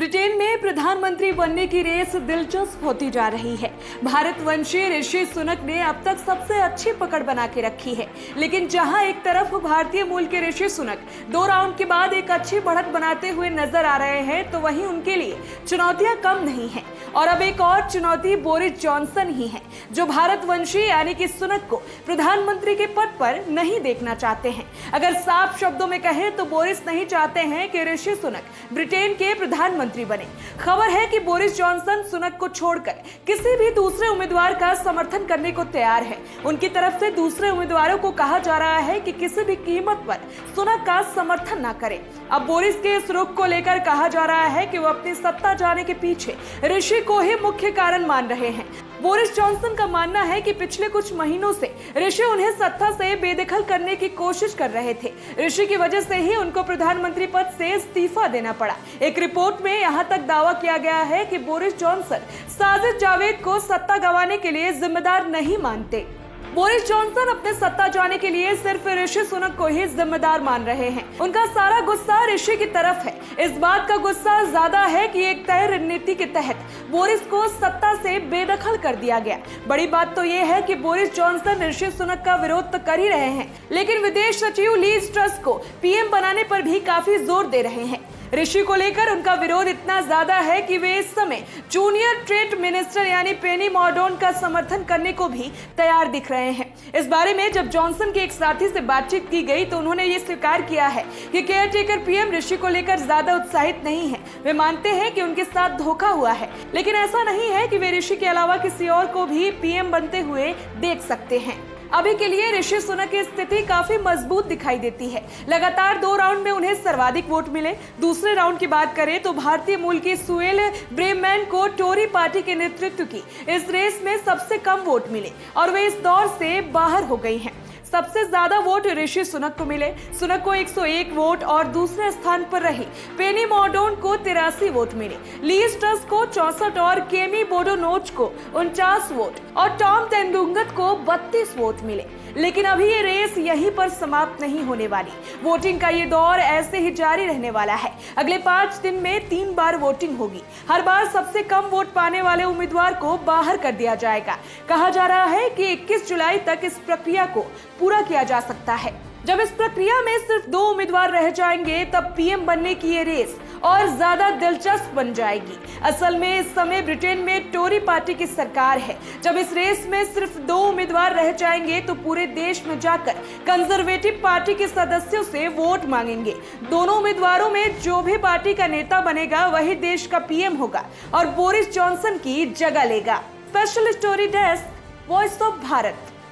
Britain में प्रधानमंत्री बनने की रेस दिलचस्प होती जा रही है। भारतवंशी ऋषि सुनक ने अब तक सबसे अच्छी पकड़ बना के रखी है, लेकिन जहां एक तरफ भारतीय मूल के ऋषि सुनक 2 राउंड के बाद एक अच्छी बढ़त बनाते हुए नजर आ रहे हैं, तो वहीं उनके लिए चुनौतियां कम नहीं है। और अब एक और चुनौती बोरिस जॉनसन ही है, जो भारतवंशी यानी कि सुनक को प्रधानमंत्री के पद पर नहीं देखना चाहते हैं। अगर साफ शब्दों में कहें तो बोरिस नहीं चाहते हैं कि ऋषि सुनक ब्रिटेन के प्रधानमंत्री बने। खबर है कि बोरिस जॉनसन सुनक को छोड़कर किसी भी दूसरे उम्मीदवार का समर्थन करने को तैयार है। उनकी तरफ से दूसरे उम्मीदवारों को कहा जा रहा है कि किसी भी कीमत पर सुनक का समर्थन न करें। अब बोरिस के इस रुख को लेकर कहा जा रहा है कि वो अपनी सत्ता जाने के पीछे ऋषि को ही मुख्य कारण मान रहे हैं। बोरिस जॉनसन का मानना है कि पिछले कुछ महीनों से ऋषि उन्हें सत्ता से बेदखल करने की कोशिश कर रहे थे। ऋषि की वजह से ही उनको प्रधानमंत्री पद से इस्तीफा देना पड़ा। एक रिपोर्ट में यहाँ तक दावा किया गया है कि बोरिस जॉनसन साजिद जावेद को सत्ता गंवाने के लिए जिम्मेदार नहीं मानते। बोरिस जॉनसन अपने सत्ता जाने के लिए सिर्फ ऋषि सुनक को ही जिम्मेदार मान रहे हैं। उनका सारा गुस्सा ऋषि की तरफ है। इस बात का गुस्सा ज्यादा है कि एक तय रणनीति के तहत बोरिस को सत्ता से बेदखल कर दिया गया। बड़ी बात तो ये है कि बोरिस जॉनसन ऋषि सुनक का विरोध तो कर ही रहे हैं, लेकिन विदेश सचिव लीज ट्रस को पीएम बनाने पर भी काफी जोर दे रहे हैं। ऋषि को लेकर उनका विरोध इतना ज्यादा है कि वे इस समय जूनियर ट्रेड मिनिस्टर यानी पेनी मॉर्डन का समर्थन करने को भी तैयार दिख रहे हैं। इस बारे में जब जॉनसन के एक साथी से बातचीत की गई तो उन्होंने ये स्वीकार किया है कि केयरटेकर पीएम ऋषि को लेकर ज्यादा उत्साहित नहीं है। वे मानते हैं कि उनके साथ धोखा हुआ है, लेकिन ऐसा नहीं है कि वे ऋषि के अलावा किसी और को भी पीएम बनते हुए देख सकते हैं। अभी के लिए ऋषि सुनक की स्थिति काफी मजबूत दिखाई देती है। लगातार 2 राउंड में उन्हें सर्वाधिक वोट मिले। दूसरे राउंड की बात करें तो भारतीय मूल की सुएल ब्रेमैन को टोरी पार्टी के नेतृत्व की इस रेस में सबसे कम वोट मिले और वे इस दौर से बाहर हो गई हैं। सबसे ज्यादा वोट ऋषि सुनक को मिले। सुनक को 101 वोट और दूसरे स्थान पर रही पेनी मॉर्डन को 83 वोट मिले। लीज ट्रस को 64 और केमी बोडोनोच को 49 वोट और टॉम तेंदुंगत को 32 वोट मिले। लेकिन अभी ये रेस यहीं पर समाप्त नहीं होने वाली। वोटिंग का ये दौर ऐसे ही जारी रहने वाला है। अगले 5 दिन में 3 बार वोटिंग होगी। हर बार सबसे कम वोट पाने वाले उम्मीदवार को बाहर कर दिया जाएगा। कहा जा रहा है कि 21 जुलाई तक इस प्रक्रिया को पूरा किया जा सकता है। जब इस प्रक्रिया में सिर्फ 2 उम्मीदवार रह जाएंगे, तब पीएम बनने की ये रेस और ज्यादा दिलचस्प बन जाएगी। असल में इस समय ब्रिटेन में टोरी पार्टी की सरकार है। जब इस रेस में सिर्फ 2 उम्मीदवार रह जाएंगे तो पूरे देश में जाकर कंजर्वेटिव पार्टी के सदस्यों से वोट मांगेंगे। दोनों उम्मीदवारों में जो भी पार्टी का नेता बनेगा वही देश का पीएम होगा और बोरिस जॉनसन की जगह लेगा। Special story desk, voice of Bharat.